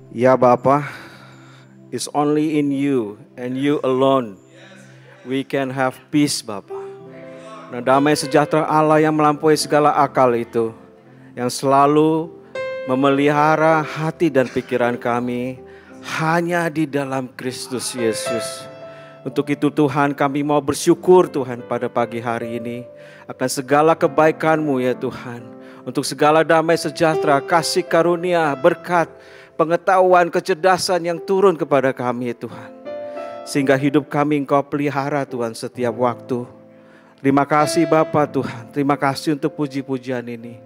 Ya Bapa, it's only in you and you alone we can have peace Bapa. Nah, damai sejahtera Allah yang melampaui segala akal itu, yang selalu memelihara hati dan pikiran kami hanya di dalam Kristus Yesus. Untuk itu Tuhan, kami mau bersyukur Tuhan pada pagi hari ini akan segala kebaikan-Mu ya Tuhan. Untuk segala damai sejahtera, kasih karunia, berkat, pengetahuan, kecerdasan yang turun kepada kami ya Tuhan. Sehingga hidup kami Engkau pelihara Tuhan setiap waktu. Terima kasih Bapa Tuhan, terima kasih untuk puji-pujian ini.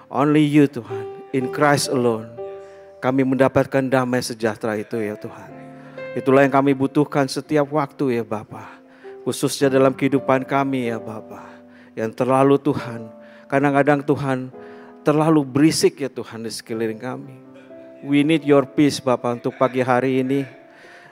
Only you Tuhan, in Christ alone. Kami mendapatkan damai sejahtera itu ya Tuhan. Itulah yang kami butuhkan setiap waktu ya Bapa. Khususnya dalam kehidupan kami ya Bapa. Yang terlalu Tuhan, kadang-kadang Tuhan terlalu berisik ya Tuhan di sekeliling kami. We need your peace Bapa untuk pagi hari ini.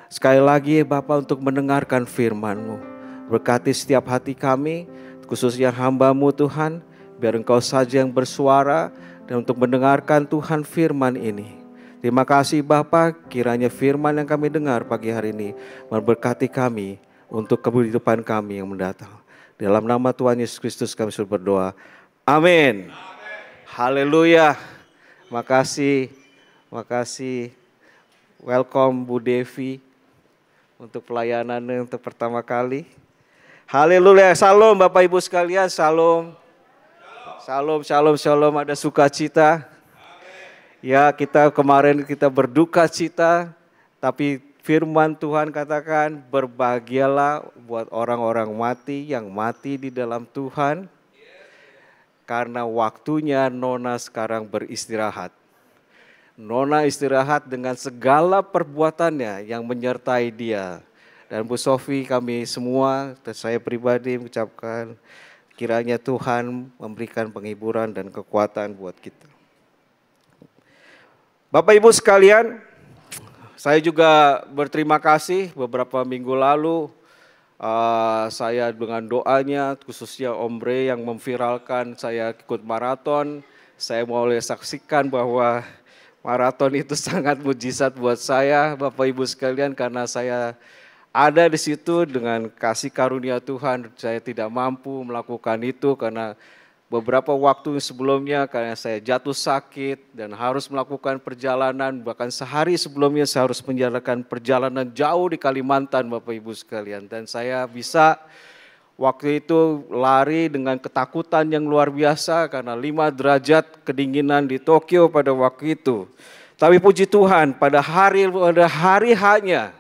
Sekali lagi ya Bapa untuk mendengarkan firman-Mu. Berkati setiap hati kami, khususnya hamba-Mu Tuhan. Biar Engkau saja yang bersuara dan untuk mendengarkan Tuhan firman ini. Terima kasih Bapa, kiranya firman yang kami dengar pagi hari ini memberkati kami untuk kehidupan kami yang mendatang. Dalam nama Tuhan Yesus Kristus kami sudah berdoa. Amin. Haleluya. Makasih. Welcome Bu Devi untuk pelayanannya untuk pertama kali. Haleluya. Salam Bapak Ibu sekalian. Salam. Shalom. Ada sukacita. Ya, kemarin kita berduka cita, tapi firman Tuhan katakan berbahagialah buat orang-orang mati yang mati di dalam Tuhan. Karena waktunya Nona sekarang beristirahat. Nona istirahat dengan segala perbuatannya yang menyertai dia. Dan Bu Sofi, kami semua, dan saya pribadi mengucapkan kiranya Tuhan memberikan penghiburan dan kekuatan buat kita. Bapak Ibu sekalian, saya juga berterima kasih beberapa minggu lalu saya dengan doanya khususnya Om Bre yang memviralkan saya ikut maraton. Saya boleh saksikan bahwa maraton itu sangat mujizat buat saya Bapak Ibu sekalian karena saya ada di situ dengan kasih karunia Tuhan. Saya tidak mampu melakukan itu karena beberapa waktu sebelumnya karena saya jatuh sakit dan harus melakukan perjalanan, bahkan sehari sebelumnya saya harus menjalankan perjalanan jauh di Kalimantan Bapak Ibu sekalian. Dan saya bisa waktu itu lari dengan ketakutan yang luar biasa karena 5 derajat kedinginan di Tokyo pada waktu itu. Tapi puji Tuhan pada hari hanya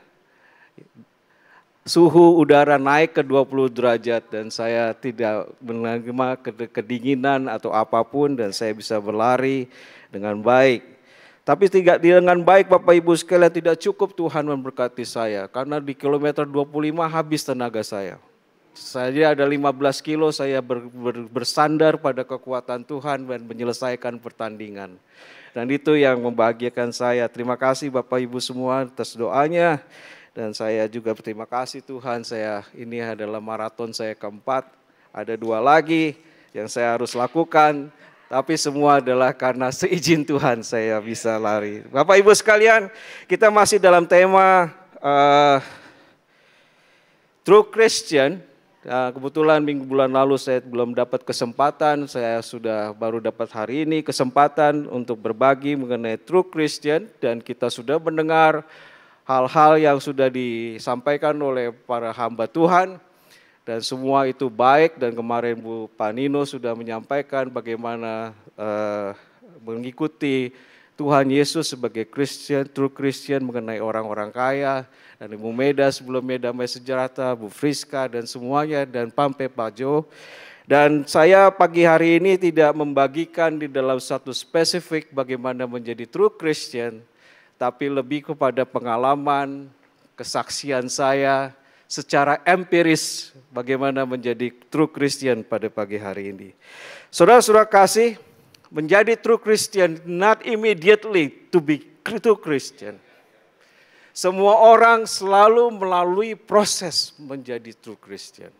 suhu udara naik ke 20 derajat dan saya tidak menerima kedinginan atau apapun dan saya bisa berlari dengan baik. Tapi tidak dengan baik Bapak Ibu sekalian tidak cukup Tuhan memberkati saya karena di kilometer 25 habis tenaga saya. Saya ada 15 kilo saya bersandar pada kekuatan Tuhan dan menyelesaikan pertandingan. Dan itu yang membahagiakan saya. Terima kasih Bapak Ibu semua atas doanya. Dan saya juga berterima kasih Tuhan, ini adalah maraton saya keempat, ada 2 lagi yang saya harus lakukan, tapi semua adalah karena seizin Tuhan saya bisa lari. Bapak Ibu sekalian, kita masih dalam tema True Christian. Kebetulan bulan lalu saya belum dapat kesempatan, saya baru dapat hari ini kesempatan untuk berbagi mengenai True Christian dan kita sudah mendengar hal-hal yang sudah disampaikan oleh para hamba Tuhan dan semua itu baik dan kemarin Bu Panino sudah menyampaikan bagaimana mengikuti Tuhan Yesus sebagai Christian, true Christian mengenai orang-orang kaya dan Ibu Meda sebelumnya Damai Sejahtera, Bu Friska dan semuanya dan Pampe Pajo. Dan saya pagi hari ini tidak membagikan di dalam satu spesifik bagaimana menjadi true Christian, tapi lebih kepada pengalaman, kesaksian saya secara empiris bagaimana menjadi true Christian pada pagi hari ini. Saudara-saudara kasih, menjadi true Christian not immediately to be true Christian. Semua orang selalu melalui proses menjadi true Christian.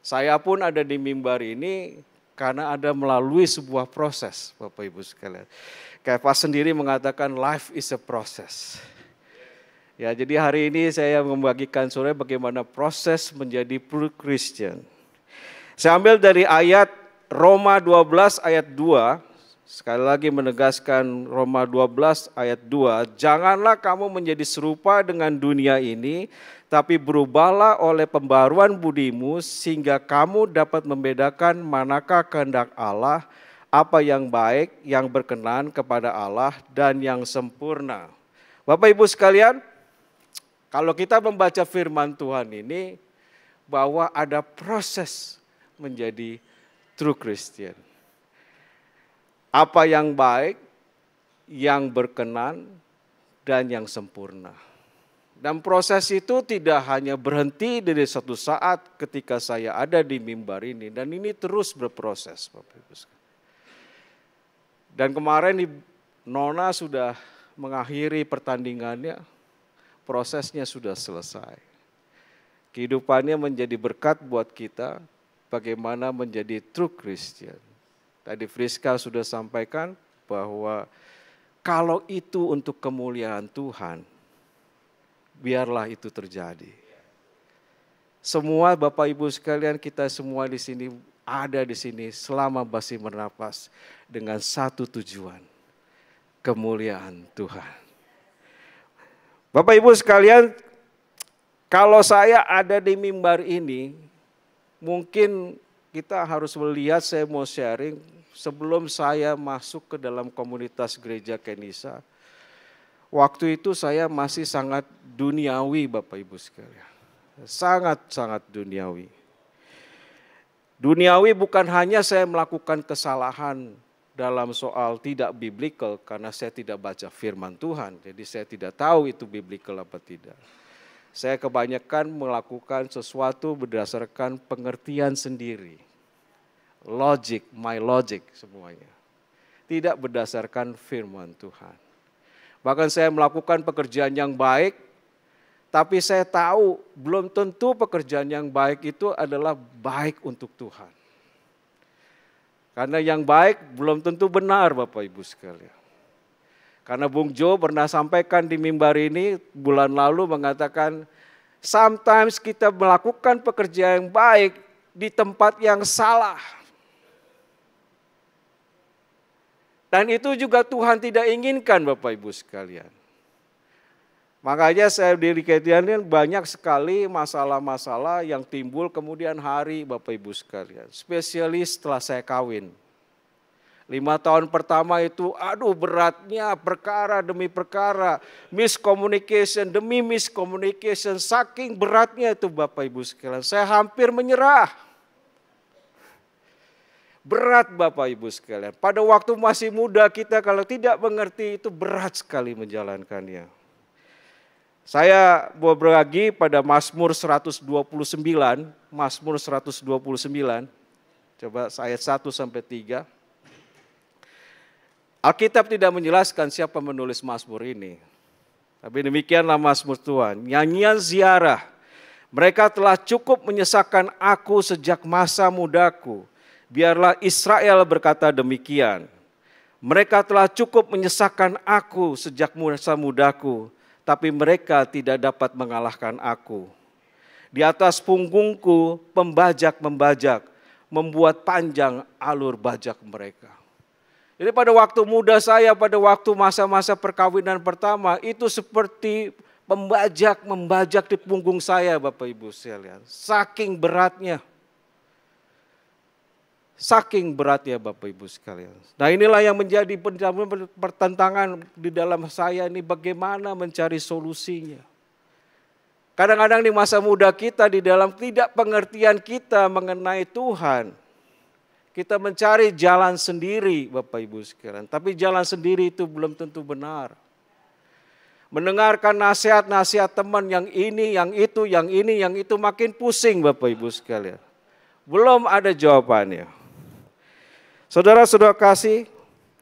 Saya pun ada di mimbar ini karena ada melalui sebuah proses Bapak Ibu sekalian. Kefa sendiri mengatakan life is a process. Ya, jadi hari ini saya membagikan saudara bagaimana proses menjadi true Christian. Saya ambil dari ayat Roma 12 ayat 2. Sekali lagi menegaskan Roma 12 ayat 2. Janganlah kamu menjadi serupa dengan dunia ini, tapi berubahlah oleh pembaruan budimu sehingga kamu dapat membedakan manakah kehendak Allah, apa yang baik, yang berkenan kepada Allah, dan yang sempurna. Bapak Ibu sekalian, kalau kita membaca firman Tuhan ini, bahwa ada proses menjadi true Christian. Apa yang baik, yang berkenan, dan yang sempurna. Dan proses itu tidak hanya berhenti dari satu saat ketika saya ada di mimbar ini, dan ini terus berproses, Bapak Ibu sekalian. Dan kemarin Nona sudah mengakhiri pertandingannya, prosesnya sudah selesai. Kehidupannya menjadi berkat buat kita, bagaimana menjadi true Christian. Tadi Friska sudah sampaikan bahwa kalau itu untuk kemuliaan Tuhan, biarlah itu terjadi. Semua Bapak Ibu sekalian, kita semua di sini ada di sini selama masih bernapas dengan satu tujuan, kemuliaan Tuhan. Bapak Ibu sekalian, kalau saya ada di mimbar ini, mungkin kita harus melihat, saya mau sharing, sebelum saya masuk ke dalam komunitas gereja Kenisa, waktu itu saya masih sangat duniawi Bapak Ibu sekalian. Sangat-sangat duniawi. Duniawi bukan hanya saya melakukan kesalahan dalam soal tidak biblical karena saya tidak baca firman Tuhan. Jadi saya tidak tahu itu biblical apa tidak. Saya kebanyakan melakukan sesuatu berdasarkan pengertian sendiri. Logic, my logic semuanya. Tidak berdasarkan firman Tuhan. Bahkan saya melakukan pekerjaan yang baik, tapi saya tahu belum tentu pekerjaan yang baik itu adalah baik untuk Tuhan. Karena yang baik belum tentu benar Bapak Ibu sekalian. Karena Bung Jo pernah sampaikan di mimbar ini bulan lalu mengatakan, sometimes kita melakukan pekerjaan yang baik di tempat yang salah. Dan itu juga Tuhan tidak inginkan Bapak Ibu sekalian. Makanya saya di Ketian banyak sekali masalah-masalah yang timbul kemudian hari Bapak Ibu sekalian. Spesialis setelah saya kawin. 5 tahun pertama itu beratnya perkara demi perkara. Miscommunication demi miscommunication. Saking beratnya itu Bapak Ibu sekalian. Saya hampir menyerah. Berat Bapak Ibu sekalian. Pada waktu masih muda kita kalau tidak mengerti itu berat sekali menjalankannya. Saya mau berbagi pada Mazmur 129, Mazmur 129, coba ayat 1 sampai 3. Alkitab tidak menjelaskan siapa menulis Mazmur ini. Tapi demikianlah Mazmur Tuhan, nyanyian ziarah. Mereka telah cukup menyesakkan aku sejak masa mudaku. Biarlah Israel berkata demikian. Mereka telah cukup menyesakkan aku sejak masa mudaku. Tapi mereka tidak dapat mengalahkan aku. Di atas punggungku pembajak membajak, membuat panjang alur bajak mereka. Jadi pada waktu muda saya, pada waktu masa-masa perkawinan pertama, itu seperti pembajak membajak di punggung saya Bapak Ibu sekalian. Saking beratnya. Saking beratnya Bapak Ibu sekalian. Nah inilah yang menjadi pertentangan di dalam saya ini bagaimana mencari solusinya. Kadang-kadang di masa muda kita di dalam tidak pengertian kita mengenai Tuhan. Kita mencari jalan sendiri Bapak Ibu sekalian. Tapi jalan sendiri itu belum tentu benar. Mendengarkan nasihat-nasihat teman yang ini, yang itu, yang ini, yang itu makin pusing Bapak Ibu sekalian. Belum ada jawabannya. Saudara-saudara kasih,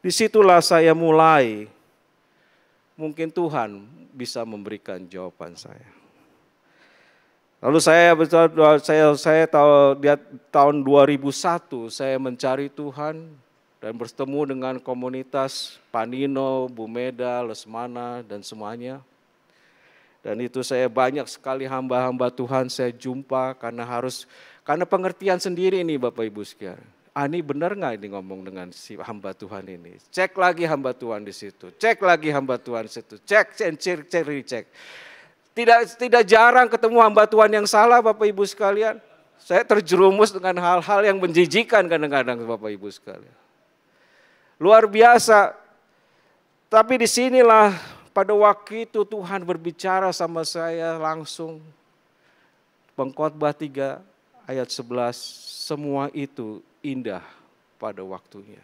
disitulah saya mulai. Mungkin Tuhan bisa memberikan jawaban saya. Lalu saya tahu di tahun 2001 saya mencari Tuhan dan bertemu dengan komunitas Panino, Bu Meda, Lesmana, dan semuanya. Dan itu saya banyak sekali hamba-hamba Tuhan saya jumpa karena pengertian sendiri ini Bapak Ibu sekalian. Ini benar nggak ini ngomong dengan si hamba Tuhan ini? Cek lagi hamba Tuhan di situ, cek lagi hamba Tuhan di situ, cek. Tidak jarang ketemu hamba Tuhan yang salah Bapak Ibu sekalian. Saya terjerumus dengan hal-hal yang menjijikan kadang-kadang Bapak Ibu sekalian. Luar biasa. Tapi disinilah pada waktu itu Tuhan berbicara sama saya langsung. Pengkhotbah 3 ayat 11, semua itu indah pada waktunya.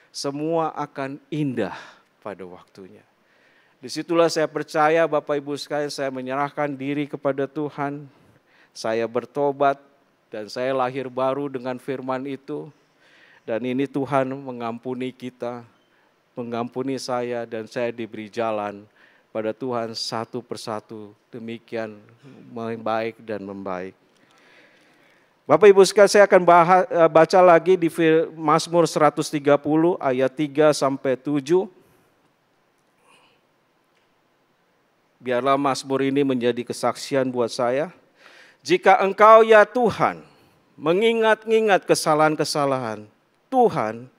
Semua akan indah pada waktunya. Disitulah saya percaya Bapak Ibu sekalian, saya menyerahkan diri kepada Tuhan. Saya bertobat dan saya lahir baru dengan firman itu. Dan ini Tuhan mengampuni kita, mengampuni saya dan saya diberi jalan pada Tuhan satu persatu. Demikian membaik dan membaik. Bapak Ibu sekalian, saya akan baca lagi di Mazmur 130 ayat 3 sampai 7. Biarlah Mazmur ini menjadi kesaksian buat saya. Jika Engkau ya Tuhan mengingat-ingat kesalahan-kesalahan Tuhan,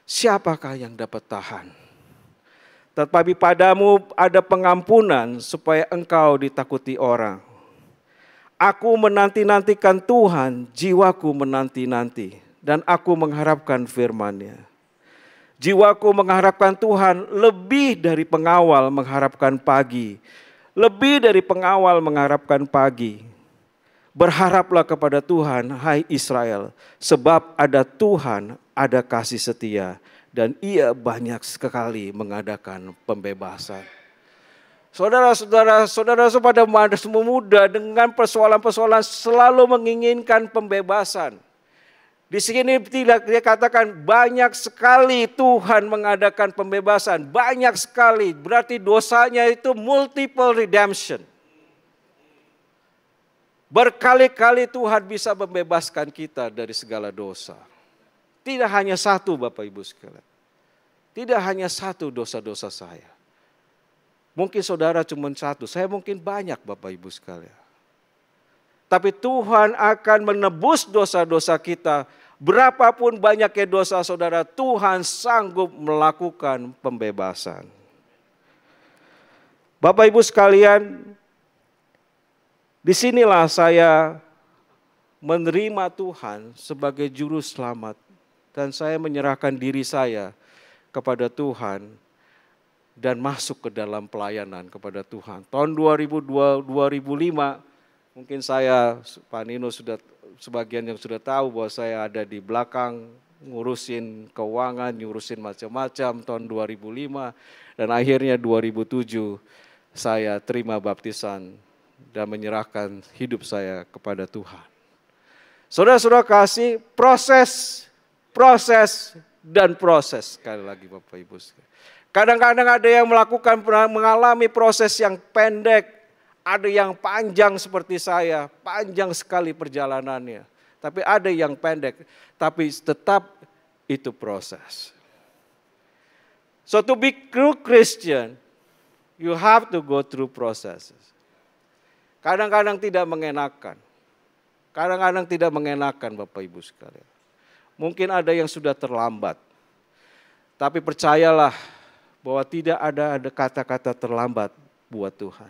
siapakah yang dapat tahan? Tetapi padamu ada pengampunan supaya Engkau ditakuti orang. Aku menanti-nantikan Tuhan, jiwaku menanti-nanti, dan aku mengharapkan firman-Nya. Jiwaku mengharapkan Tuhan lebih dari pengawal mengharapkan pagi. Lebih dari pengawal mengharapkan pagi. Berharaplah kepada Tuhan, hai Israel, sebab ada Tuhan, ada kasih setia, dan Ia banyak sekali mengadakan pembebasan. Saudara-saudara pada semua muda dengan persoalan-persoalan selalu menginginkan pembebasan. Di sini tidak dia katakan banyak sekali Tuhan mengadakan pembebasan, banyak sekali. Berarti dosanya itu multiple redemption. Berkali-kali Tuhan bisa membebaskan kita dari segala dosa. Tidak hanya satu Bapak Ibu sekalian. Tidak hanya satu dosa-dosa saya. Mungkin saudara cuma satu, saya mungkin banyak Bapak Ibu sekalian. Tapi Tuhan akan menebus dosa-dosa kita. Berapapun banyaknya dosa saudara, Tuhan sanggup melakukan pembebasan. Bapak Ibu sekalian, disinilah saya menerima Tuhan sebagai juru selamat. Dan saya menyerahkan diri saya kepada Tuhan dan masuk ke dalam pelayanan kepada Tuhan. Tahun 2005, mungkin saya, Pak Nino sudah sebagian yang sudah tahu bahwa saya ada di belakang ngurusin keuangan, ngurusin macam-macam tahun 2005. Dan akhirnya 2007 saya terima baptisan dan menyerahkan hidup saya kepada Tuhan. Saudara-saudara kasih, proses sekali lagi Bapak Ibu. Kadang-kadang ada yang mengalami proses yang pendek, ada yang panjang seperti saya, panjang sekali perjalanannya. Tapi ada yang pendek, tapi tetap itu proses. So to be true Christian, you have to go through processes. Kadang-kadang tidak mengenakan. Kadang-kadang tidak mengenakan Bapak Ibu sekalian. Mungkin ada yang sudah terlambat. Tapi percayalah bahwa tidak ada kata-kata terlambat buat Tuhan.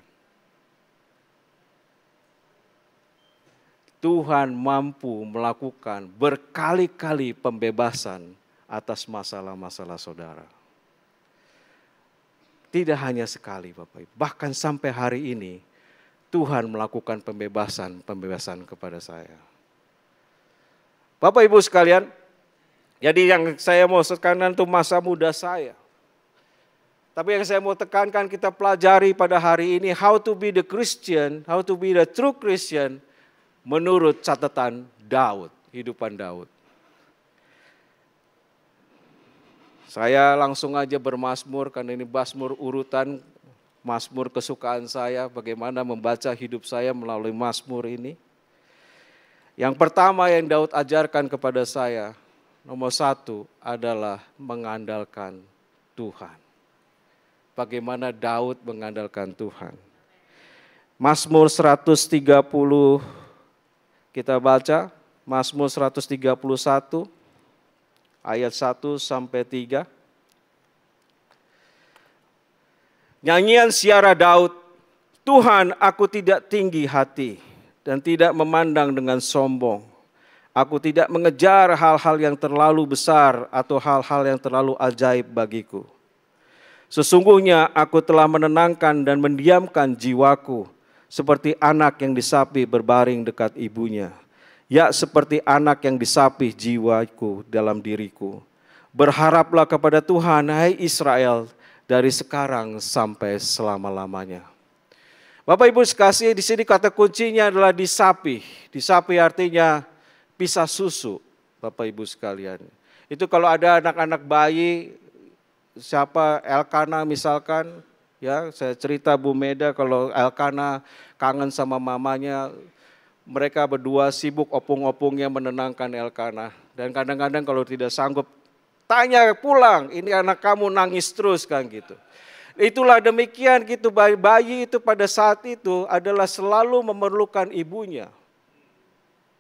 Tuhan mampu melakukan berkali-kali pembebasan atas masalah-masalah saudara. Tidak hanya sekali Bapak Ibu. Bahkan sampai hari ini Tuhan melakukan pembebasan kepada saya. Bapak Ibu sekalian, jadi yang saya mau tekankan itu masa muda saya. Tapi yang saya mau tekankan kita pelajari pada hari ini, how to be the Christian, how to be the true Christian, menurut catatan Daud, hidupan Daud. Saya langsung aja bermazmur, karena ini mazmur urutan, mazmur kesukaan saya, bagaimana membaca hidup saya melalui mazmur ini. Yang pertama yang Daud ajarkan kepada saya, Nomor satu adalah mengandalkan Tuhan. Bagaimana Daud mengandalkan Tuhan. Mazmur 130 kita baca. Mazmur 131 ayat 1 sampai 3. Nyanyian siara Daud, Tuhan, aku tidak tinggi hati dan tidak memandang dengan sombong. Aku tidak mengejar hal-hal yang terlalu besar atau hal-hal yang terlalu ajaib bagiku. Sesungguhnya aku telah menenangkan dan mendiamkan jiwaku seperti anak yang disapi berbaring dekat ibunya. Ya, seperti anak yang disapi jiwaku dalam diriku. Berharaplah kepada Tuhan, hai Israel, dari sekarang sampai selama-lamanya. Bapak Ibu sekalian, di sini kata kuncinya adalah disapi. Disapi artinya pisah susu, Bapak Ibu sekalian. Itu kalau ada anak-anak bayi, siapa Elkana misalkan, ya saya cerita Bu Meda kalau Elkana kangen sama mamanya, mereka berdua sibuk opung-opungnya menenangkan Elkana. Dan kadang-kadang kalau tidak sanggup, tanya pulang, ini anak kamu nangis terus kan gitu. Itulah demikian gitu, bayi itu pada saat itu adalah selalu memerlukan ibunya.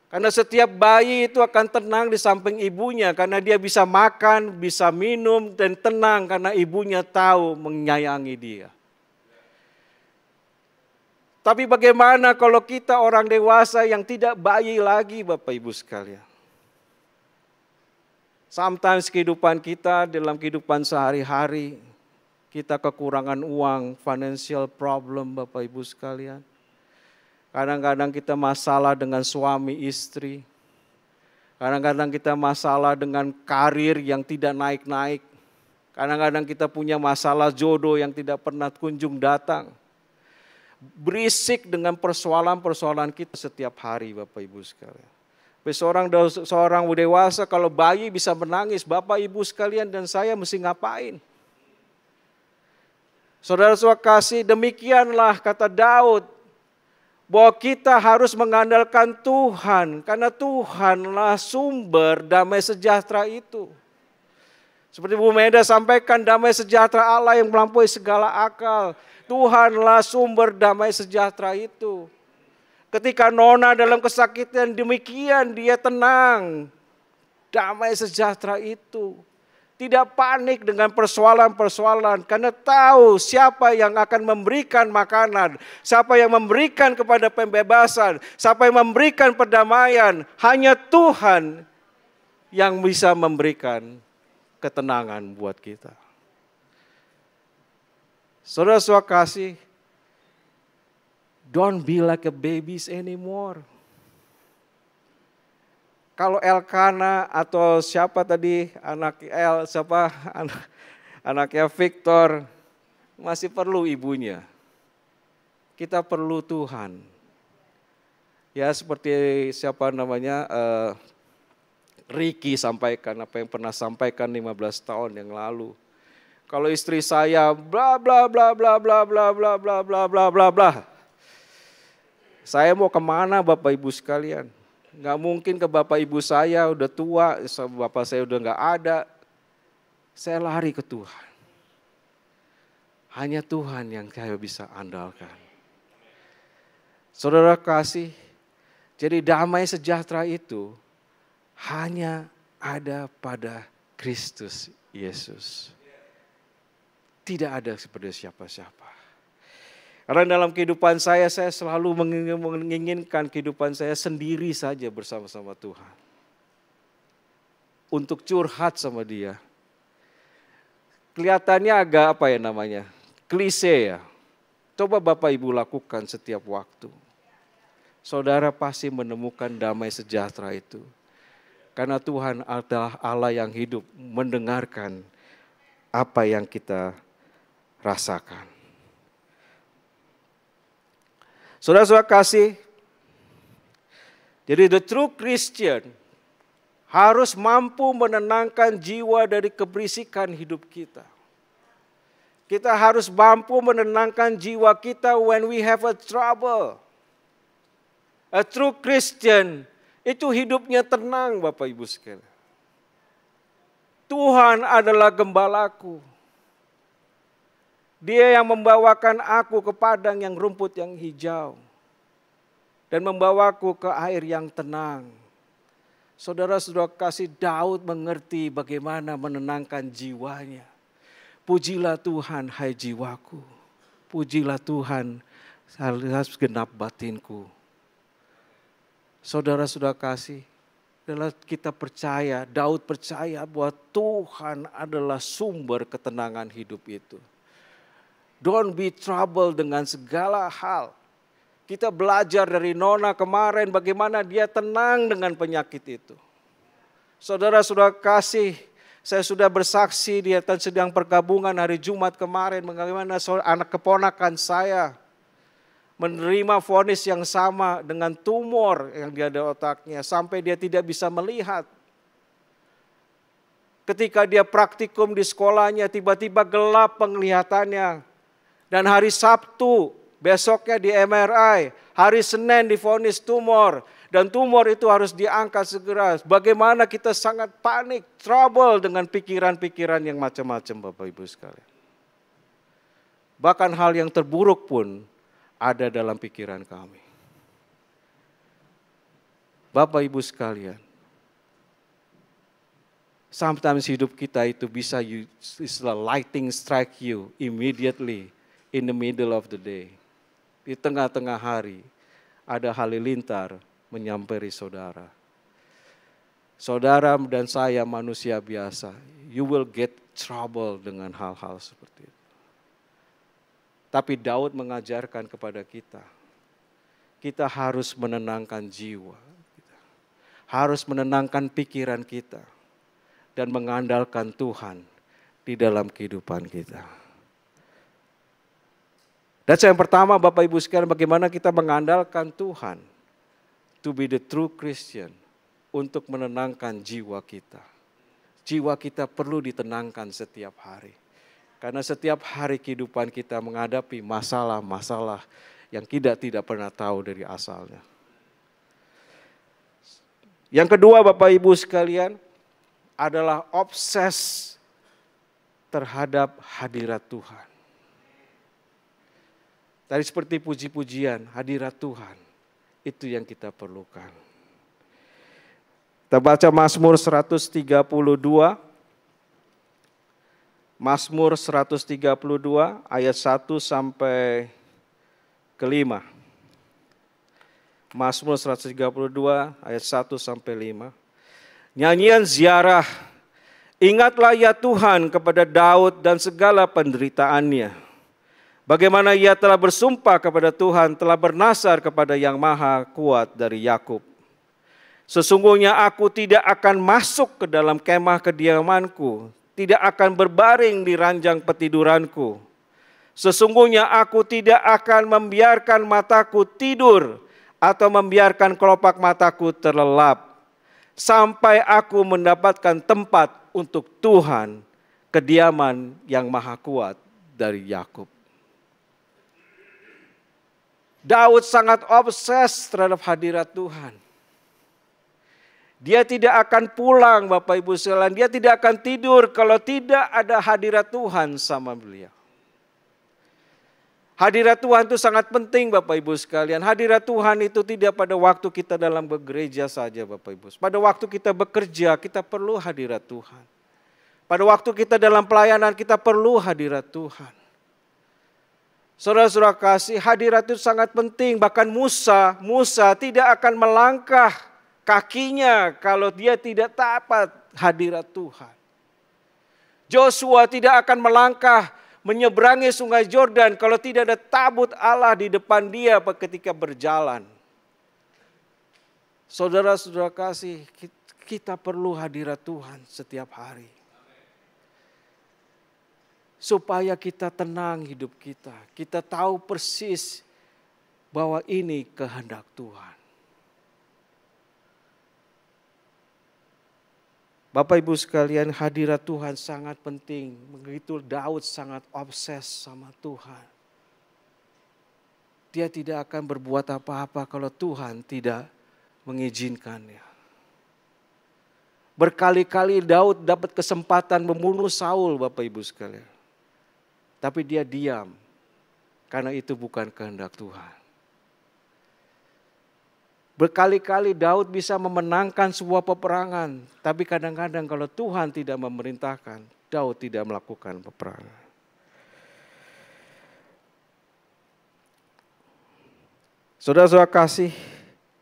Karena setiap bayi itu akan tenang di samping ibunya, karena dia bisa makan, bisa minum, dan tenang karena ibunya tahu menyayangi dia. Tapi bagaimana kalau kita orang dewasa yang tidak bayi lagi, Bapak Ibu sekalian? Sometimes kehidupan kita dalam kehidupan sehari-hari, kita kekurangan uang, financial problem Bapak Ibu sekalian. Kadang-kadang kita masalah dengan suami istri. Kadang-kadang kita masalah dengan karir yang tidak naik-naik. Kadang-kadang kita punya masalah jodoh yang tidak pernah kunjung datang. Berisik dengan persoalan-persoalan kita setiap hari Bapak Ibu sekalian. Seorang dewasa kalau bayi bisa menangis, Bapak Ibu sekalian dan saya mesti ngapain? Saudara-saudara kasih, demikianlah kata Daud, bahwa kita harus mengandalkan Tuhan, karena Tuhanlah sumber damai sejahtera itu. Seperti Bu Meda sampaikan, damai sejahtera Allah yang melampaui segala akal. Tuhanlah sumber damai sejahtera itu. Ketika Nona dalam kesakitan, demikian dia tenang. Damai sejahtera itu. Tidak panik dengan persoalan-persoalan. Karena tahu siapa yang akan memberikan makanan. Siapa yang memberikan kepada pembebasan. Siapa yang memberikan perdamaian. Hanya Tuhan yang bisa memberikan ketenangan buat kita. Saudara-saudara kasih, don't be like a babies anymore. Kalau Elkana atau siapa tadi anaknya Victor masih perlu ibunya. Kita perlu Tuhan. Ya seperti siapa namanya Ricky sampaikan apa yang pernah sampaikan 15 tahun yang lalu. Kalau istri saya bla bla bla bla bla bla bla bla bla bla bla bla. Saya mau kemana Bapak Ibu sekalian? Gak mungkin ke Bapak Ibu saya udah tua, Bapak saya udah gak ada. Saya lari ke Tuhan. Hanya Tuhan yang saya bisa andalkan. Saudara kasih, jadi damai sejahtera itu hanya ada pada Kristus Yesus. Tidak ada seperti siapa-siapa. Karena dalam kehidupan saya selalu menginginkan kehidupan saya sendiri saja bersama-sama Tuhan. Untuk curhat sama Dia. Kelihatannya agak klise ya. Coba Bapak Ibu lakukan setiap waktu. Saudara pasti menemukan damai sejahtera itu. Karena Tuhan adalah Allah yang hidup mendengarkan apa yang kita rasakan. Saudara-saudara kasih, jadi the true Christian harus mampu menenangkan jiwa dari keberisikan hidup kita. Kita harus mampu menenangkan jiwa kita when we have a trouble. A true Christian itu hidupnya tenang Bapak Ibu sekalian. Tuhan adalah gembalaku. Dia yang membawakan aku ke padang yang rumput yang hijau. Dan membawaku ke air yang tenang. Saudara-saudara kasih, Daud mengerti bagaimana menenangkan jiwanya. Pujilah Tuhan hai jiwaku. Pujilah Tuhan segenap batinku. Saudara-saudara kasih, adalah kita percaya, Daud percaya bahwa Tuhan adalah sumber ketenangan hidup itu. Don't be troubled dengan segala hal. Kita belajar dari Nona kemarin bagaimana dia tenang dengan penyakit itu. Saudara-saudara kasih, saya sudah bersaksi dia sedang pergabungan hari Jumat kemarin bagaimana anak keponakan saya menerima vonis yang sama dengan tumor yang dia ada otaknya sampai dia tidak bisa melihat. Ketika dia praktikum di sekolahnya tiba-tiba gelap penglihatannya. Dan hari Sabtu besoknya di MRI, hari Senin divonis tumor. Dan tumor itu harus diangkat segera. Bagaimana kita sangat panik, trouble dengan pikiran-pikiran yang macam-macam Bapak Ibu sekalian. Bahkan hal yang terburuk pun ada dalam pikiran kami. Bapak Ibu sekalian, sometimes hidup kita itu bisa istilah lightning strike you immediately in the middle of the day. Di tengah-tengah hari ada halilintar menyamperi saudara. Saudara dan saya manusia biasa, you will get trouble dengan hal-hal seperti itu. Tapi Daud mengajarkan kepada kita, kita harus menenangkan jiwa, harus menenangkan pikiran kita, dan mengandalkan Tuhan di dalam kehidupan kita. Dan yang pertama Bapak Ibu sekalian, bagaimana kita mengandalkan Tuhan, to be the true Christian, untuk menenangkan jiwa kita. Jiwa kita perlu ditenangkan setiap hari. Karena setiap hari kehidupan kita menghadapi masalah-masalah yang kita tidak pernah tahu dari asalnya. Yang kedua Bapak Ibu sekalian adalah obses terhadap hadirat Tuhan. Tadi seperti puji-pujian, hadirat Tuhan, itu yang kita perlukan. Kita baca Mazmur 132. Mazmur 132 ayat 1 sampai ke 5. Mazmur 132 ayat 1 sampai 5. Nyanyian ziarah, ingatlah ya Tuhan kepada Daud dan segala penderitaannya. Bagaimana ia telah bersumpah kepada Tuhan, telah bernasar kepada Yang Maha Kuat dari Yakub. Sesungguhnya aku tidak akan masuk ke dalam kemah kediamanku, tidak akan berbaring di ranjang petiduranku. Sesungguhnya aku tidak akan membiarkan mataku tidur atau membiarkan kelopak mataku terlelap, sampai aku mendapatkan tempat untuk Tuhan, kediaman Yang Maha Kuat dari Yakub. Daud sangat obses terhadap hadirat Tuhan. Dia tidak akan pulang Bapak Ibu sekalian, dia tidak akan tidur kalau tidak ada hadirat Tuhan sama beliau. Hadirat Tuhan itu sangat penting Bapak Ibu sekalian. Hadirat Tuhan itu tidak pada waktu kita dalam begereja saja Bapak Ibu. Pada waktu kita bekerja kita perlu hadirat Tuhan. Pada waktu kita dalam pelayanan kita perlu hadirat Tuhan. Saudara-saudara kasih, hadirat itu sangat penting. Bahkan Musa tidak akan melangkah kakinya kalau dia tidak dapat hadirat Tuhan. Joshua tidak akan melangkah menyeberangi sungai Yordan kalau tidak ada tabut Allah di depan dia ketika berjalan. Saudara-saudara kasih, kita perlu hadirat Tuhan setiap hari. Supaya kita tenang hidup kita. Kita tahu persis bahwa ini kehendak Tuhan. Bapak Ibu sekalian, hadirat Tuhan sangat penting. Begitu Daud sangat obses sama Tuhan. Dia tidak akan berbuat apa-apa kalau Tuhan tidak mengizinkannya. Berkali-kali Daud dapat kesempatan membunuh Saul, Bapak Ibu sekalian. Tapi dia diam, karena itu bukan kehendak Tuhan. Berkali-kali Daud bisa memenangkan sebuah peperangan, tapi kadang-kadang kalau Tuhan tidak memerintahkan, Daud tidak melakukan peperangan. Saudara-saudara kasih,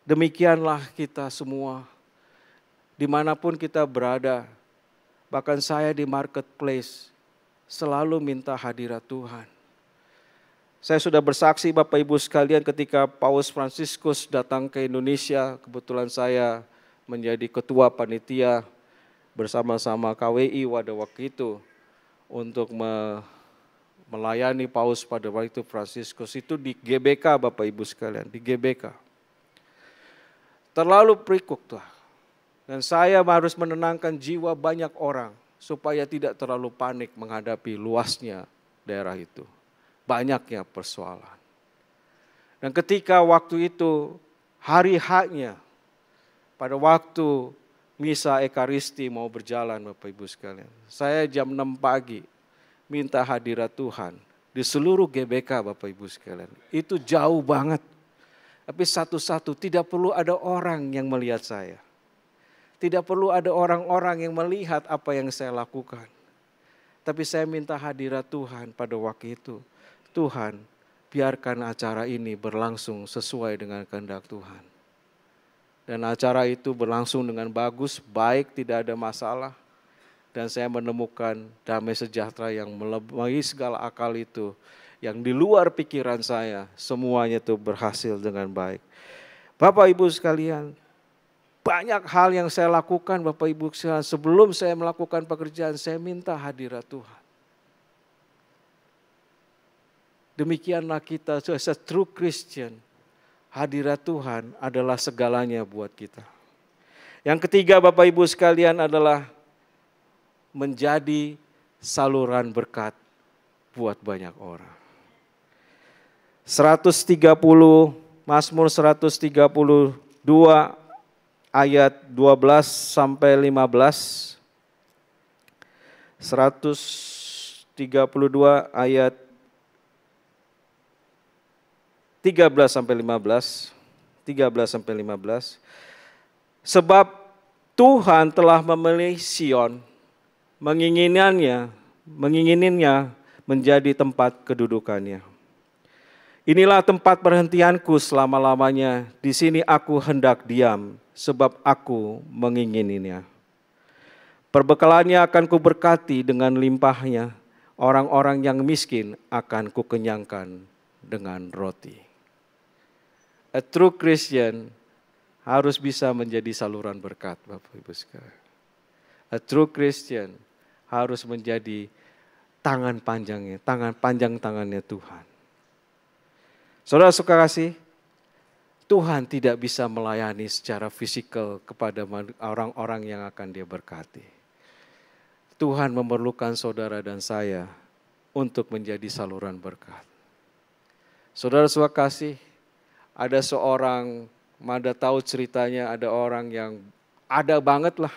demikianlah kita semua. Dimanapun kita berada, bahkan saya di marketplace, selalu minta hadirat Tuhan. Saya sudah bersaksi Bapak Ibu sekalian ketika Paus Fransiskus datang ke Indonesia, kebetulan saya menjadi ketua panitia bersama-sama KWI pada waktu itu untuk melayani Paus pada waktu itu Fransiskus itu di GBK Bapak Ibu sekalian, di GBK. Terlalu prikuk tuh. Dan saya harus menenangkan jiwa banyak orang supaya tidak terlalu panik menghadapi luasnya daerah itu. Banyaknya persoalan. Dan ketika waktu itu hari haknya pada waktu misa Ekaristi mau berjalan Bapak Ibu sekalian. Saya jam 6 pagi minta hadirat Tuhan di seluruh GBK Bapak Ibu sekalian. Itu jauh banget. Tapi satu-satu tidak perlu ada orang yang melihat saya. Tidak perlu ada orang-orang yang melihat apa yang saya lakukan. Tapi saya minta hadirat Tuhan pada waktu itu. Tuhan, biarkan acara ini berlangsung sesuai dengan kehendak Tuhan. Dan acara itu berlangsung dengan bagus, baik, tidak ada masalah. Dan saya menemukan damai sejahtera yang melebihi segala akal itu. Yang di luar pikiran saya, semuanya itu berhasil dengan baik. Bapak Ibu sekalian, banyak hal yang saya lakukan Bapak Ibu sekalian. Sebelum saya melakukan pekerjaan, saya minta hadirat Tuhan. Demikianlah kita, as a true Christian, hadirat Tuhan adalah segalanya buat kita. Yang ketiga Bapak Ibu sekalian adalah menjadi saluran berkat buat banyak orang. 130, Mazmur 132 ayat 12 sampai 15. 132 ayat 13 sampai 15. 13 sampai 15. Sebab Tuhan telah memilih Sion, menginginkannya menjadi tempat kedudukannya. Inilah tempat perhentianku selama-lamanya, di sini aku hendak diam, sebab aku mengingininya. Perbekalannya akan kuberkati dengan limpahnya, orang-orang yang miskin akan kukenyangkan dengan roti. A true Christian harus bisa menjadi saluran berkat, Bapak Ibu sekalian. A true Christian harus menjadi tangan panjang tangannya Tuhan. Saudara suka kasih, Tuhan tidak bisa melayani secara fisikal kepada orang-orang yang akan Dia berkati. Tuhan memerlukan saudara dan saya untuk menjadi saluran berkat. Saudara suka kasih, ada seorang, Mada tahu ceritanya, ada orang yang ada banget lah.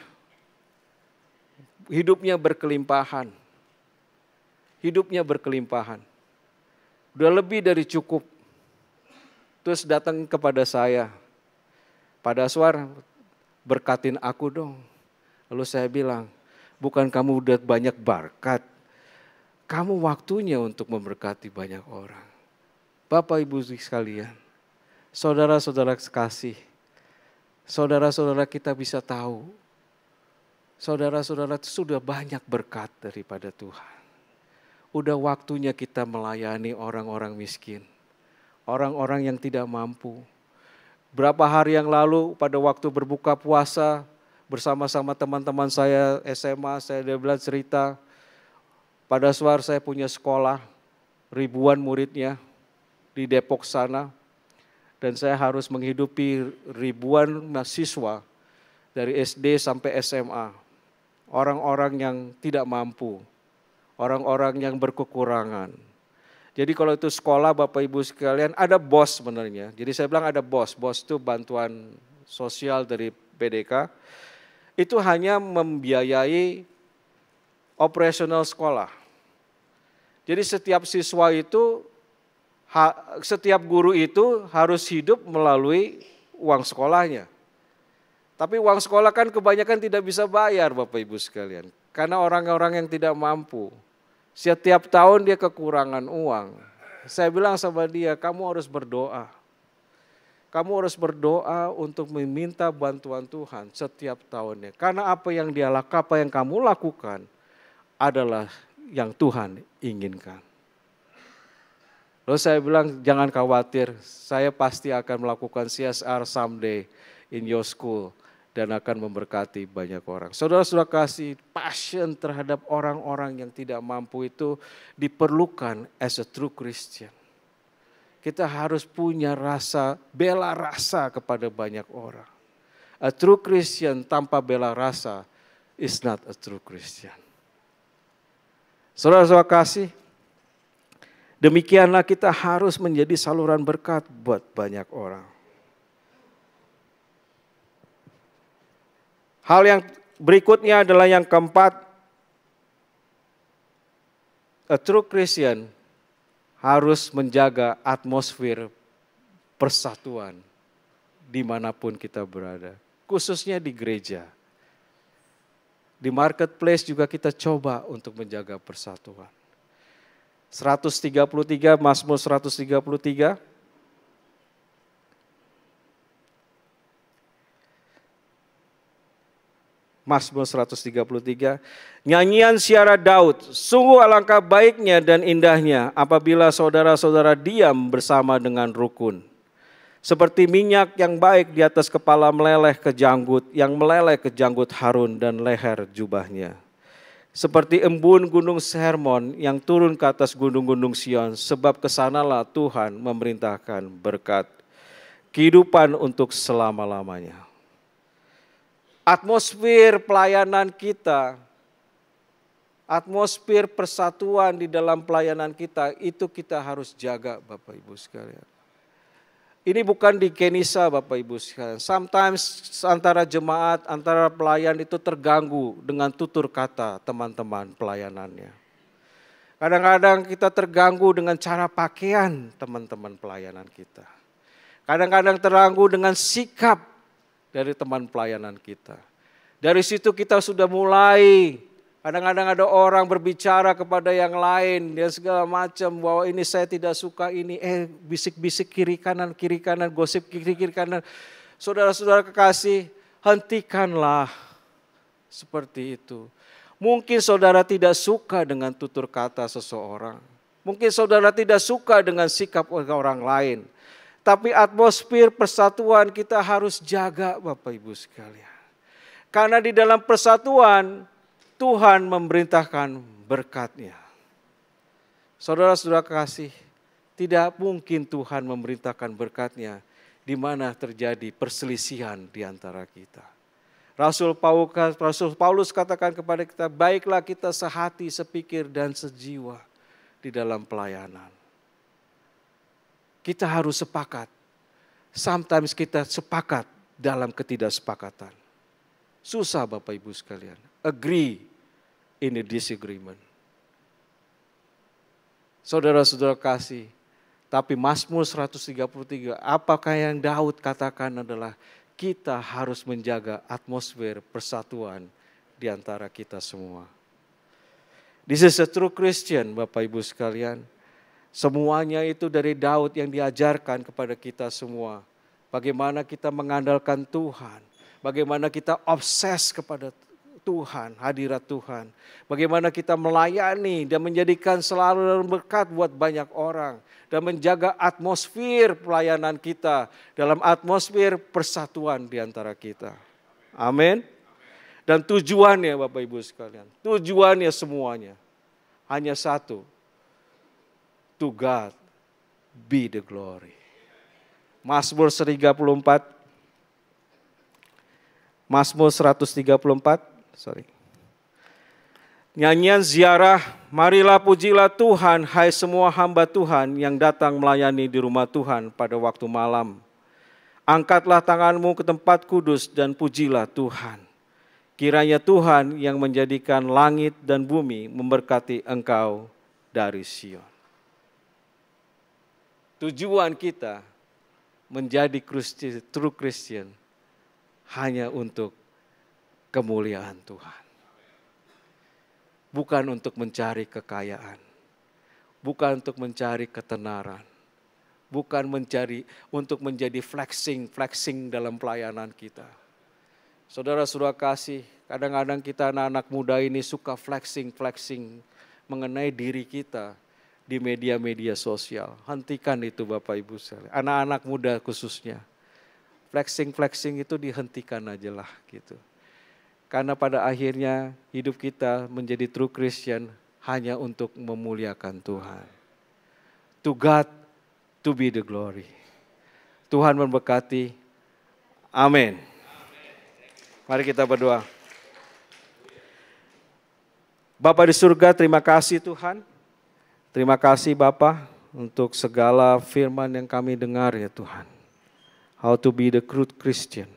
Hidupnya berkelimpahan. Hidupnya berkelimpahan. Udah lebih dari cukup. Terus datang kepada saya. Pak Daswar, berkatin aku dong. Lalu saya bilang, bukan kamu udah banyak berkat. Kamu waktunya untuk memberkati banyak orang. Bapak Ibu sekalian, saudara-saudara sekasih, saudara-saudara kita bisa tahu, saudara-saudara sudah banyak berkat daripada Tuhan. Udah waktunya kita melayani orang-orang miskin, orang-orang yang tidak mampu. Berapa hari yang lalu pada waktu berbuka puasa bersama-sama teman-teman saya SMA, saya bilang cerita, pada suara saya punya sekolah, ribuan muridnya di Depok sana, dan saya harus menghidupi ribuan mahasiswa dari SD sampai SMA. Orang-orang yang tidak mampu, orang-orang yang berkekurangan. Jadi kalau itu sekolah Bapak Ibu sekalian, ada BOS sebenarnya. Jadi saya bilang ada BOS. BOS itu bantuan sosial dari PDK. itu hanya membiayai operasional sekolah. Jadi setiap siswa itu, setiap guru itu harus hidup melalui uang sekolahnya. Tapi uang sekolah kan kebanyakan tidak bisa bayar Bapak Ibu sekalian. Karena orang-orang yang tidak mampu. Setiap tahun dia kekurangan uang. Saya bilang sama dia, kamu harus berdoa. Kamu harus berdoa untuk meminta bantuan Tuhan setiap tahunnya. Karena apa yang kamu lakukan adalah yang Tuhan inginkan. Lalu saya bilang, jangan khawatir, saya pasti akan melakukan CSR someday in your school. Dan akan memberkati banyak orang. Saudara-saudara kasih, passion terhadap orang-orang yang tidak mampu itu diperlukan as a true Christian. Kita harus punya bela rasa kepada banyak orang. A true Christian tanpa bela rasa is not a true Christian. Saudara-saudara kasih, demikianlah kita harus menjadi saluran berkat buat banyak orang. Hal yang berikutnya adalah yang keempat, a true Christian harus menjaga atmosfer persatuan dimanapun kita berada, khususnya di gereja. Di marketplace juga kita coba untuk menjaga persatuan. 133, Mazmur 133. Mazmur 133, nyanyian Syara Daud, sungguh alangkah baiknya dan indahnya apabila saudara-saudara diam bersama dengan rukun. Seperti minyak yang baik di atas kepala yang meleleh ke janggut Harun dan leher jubahnya. Seperti embun gunung Hermon yang turun ke atas gunung-gunung Sion, sebab kesanalah Tuhan memerintahkan berkat, kehidupan untuk selama-lamanya. Atmosfer pelayanan kita, atmosfer persatuan di dalam pelayanan kita, itu kita harus jaga Bapak Ibu sekalian. Ini bukan di Kenisa Bapak Ibu sekalian. Sometimes antara jemaat, antara pelayan itu terganggu dengan tutur kata teman-teman pelayanannya. Kadang-kadang kita terganggu dengan cara pakaian teman-teman pelayanan kita. Kadang-kadang terganggu dengan sikap dari teman pelayanan kita. Dari situ kita sudah mulai, kadang-kadang ada orang berbicara kepada yang lain, dan segala macam, bahwa ini saya tidak suka ini, bisik-bisik kiri kanan, gosip kiri kanan. Saudara-saudara kekasih, hentikanlah seperti itu. Mungkin saudara tidak suka dengan tutur kata seseorang. Mungkin saudara tidak suka dengan sikap orang lain. Tapi atmosfer persatuan kita harus jaga Bapak Ibu sekalian. Karena di dalam persatuan Tuhan memerintahkan berkat-Nya. Saudara-saudara kasih, tidak mungkin Tuhan memerintahkan berkat-Nya di mana terjadi perselisihan di antara kita. Rasul Paulus katakan kepada kita, baiklah kita sehati, sepikir dan sejiwa di dalam pelayanan. Kita harus sepakat. Sometimes kita sepakat dalam ketidaksepakatan. Susah Bapak Ibu sekalian. Agree in a disagreement. Saudara-saudara kasih. Tapi Mazmur 133, apakah yang Daud katakan adalah kita harus menjaga atmosfer persatuan di antara kita semua. This is a true Christian Bapak Ibu sekalian. Semuanya itu dari Daud yang diajarkan kepada kita semua. Bagaimana kita mengandalkan Tuhan. Bagaimana kita obses kepada Tuhan, hadirat Tuhan. Bagaimana kita melayani dan menjadikan selalu berkat buat banyak orang. Dan menjaga atmosfer pelayanan kita dalam atmosfer persatuan di antara kita. Amin. Dan tujuannya Bapak Ibu sekalian, tujuannya semuanya hanya satu. To God be the glory. Mazmur 134. Mazmur 134. Nyanyian ziarah, marilah pujilah Tuhan, hai semua hamba Tuhan yang datang melayani di rumah Tuhan pada waktu malam. Angkatlah tanganmu ke tempat kudus dan pujilah Tuhan. Kiranya Tuhan yang menjadikan langit dan bumi memberkati engkau dari Sion. Tujuan kita menjadi true Christian hanya untuk kemuliaan Tuhan. Bukan untuk mencari kekayaan, bukan untuk mencari ketenaran, bukan untuk menjadi flexing dalam pelayanan kita. Saudara-saudara kasih, kadang-kadang kita anak-anak muda ini suka flexing mengenai diri kita di media-media sosial. Hentikan itu Bapak Ibu sekalian, anak-anak muda khususnya. Flexing itu dihentikan aja lah gitu. Karena pada akhirnya hidup kita menjadi true Christian hanya untuk memuliakan Tuhan. To God to be the glory. Tuhan memberkati. Amin. Mari kita berdoa. Bapa di surga, terima kasih Tuhan. Terima kasih Bapa untuk segala firman yang kami dengar ya Tuhan. How to be the true Christian.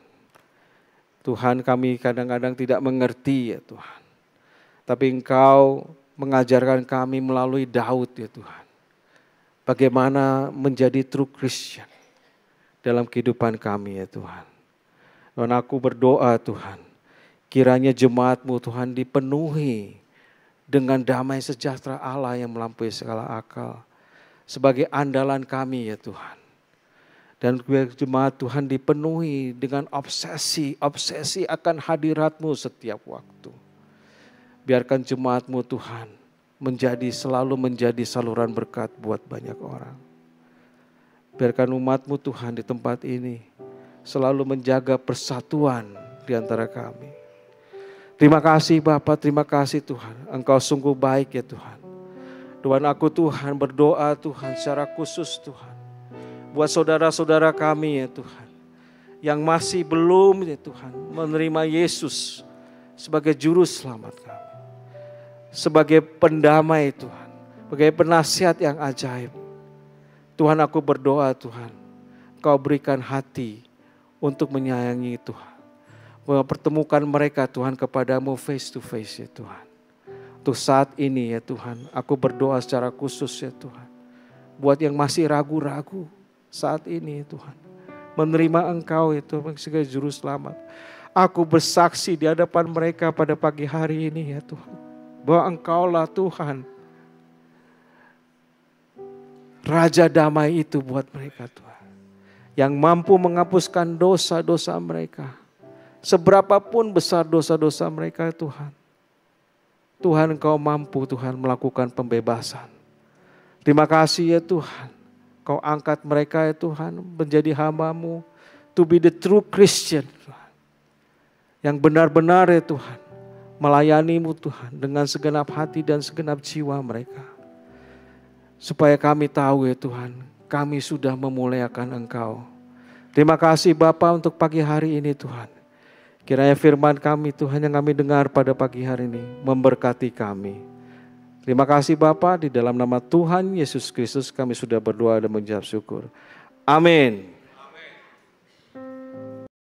Tuhan, kami kadang-kadang tidak mengerti ya Tuhan. Tapi Engkau mengajarkan kami melalui Daud ya Tuhan. Bagaimana menjadi true Christian dalam kehidupan kami ya Tuhan. Dan aku berdoa Tuhan, kiranya jemaat-Mu Tuhan dipenuhi dengan damai sejahtera Allah yang melampaui segala akal. Sebagai andalan kami ya Tuhan. Dan jemaat Tuhan dipenuhi dengan obsesi akan hadirat-Mu setiap waktu. Biarkan jemaat-Mu Tuhan selalu menjadi saluran berkat buat banyak orang. Biarkan umat-Mu Tuhan di tempat ini selalu menjaga persatuan di antara kami. Terima kasih Bapa, terima kasih Tuhan. Engkau sungguh baik ya Tuhan. Tuhan, aku Tuhan berdoa Tuhan secara khusus Tuhan. Buat saudara-saudara kami ya Tuhan. Yang masih belum ya Tuhan menerima Yesus sebagai juru selamat kami. Sebagai pendamai Tuhan. Sebagai penasihat yang ajaib. Tuhan, aku berdoa Tuhan. Kau berikan hati untuk menyayangi Tuhan. Mempertemukan mereka Tuhan kepadamu face to face ya Tuhan. Untuk saat ini ya Tuhan, aku berdoa secara khusus ya Tuhan. Buat yang masih ragu-ragu saat ini ya Tuhan. Menerima Engkau ya Tuhan sebagai juru selamat. Aku bersaksi di hadapan mereka pada pagi hari ini ya Tuhan. Bahwa Engkaulah Tuhan. Raja damai itu buat mereka Tuhan. Yang mampu menghapuskan dosa-dosa mereka. Seberapapun besar dosa-dosa mereka Tuhan. Tuhan, Engkau mampu Tuhan melakukan pembebasan. Terima kasih ya Tuhan. Kau angkat mereka ya Tuhan menjadi hamba-Mu. To be the true Christian Tuhan. Yang benar-benar ya Tuhan. Melayani-Mu Tuhan dengan segenap hati dan segenap jiwa mereka. Supaya kami tahu ya Tuhan. Kami sudah memuliakan Engkau. Terima kasih Bapa untuk pagi hari ini Tuhan. Kiranya firman kami Tuhan yang kami dengar pada pagi hari ini memberkati kami. Terima kasih Bapa, di dalam nama Tuhan Yesus Kristus kami sudah berdoa dan mengucap syukur. Amin.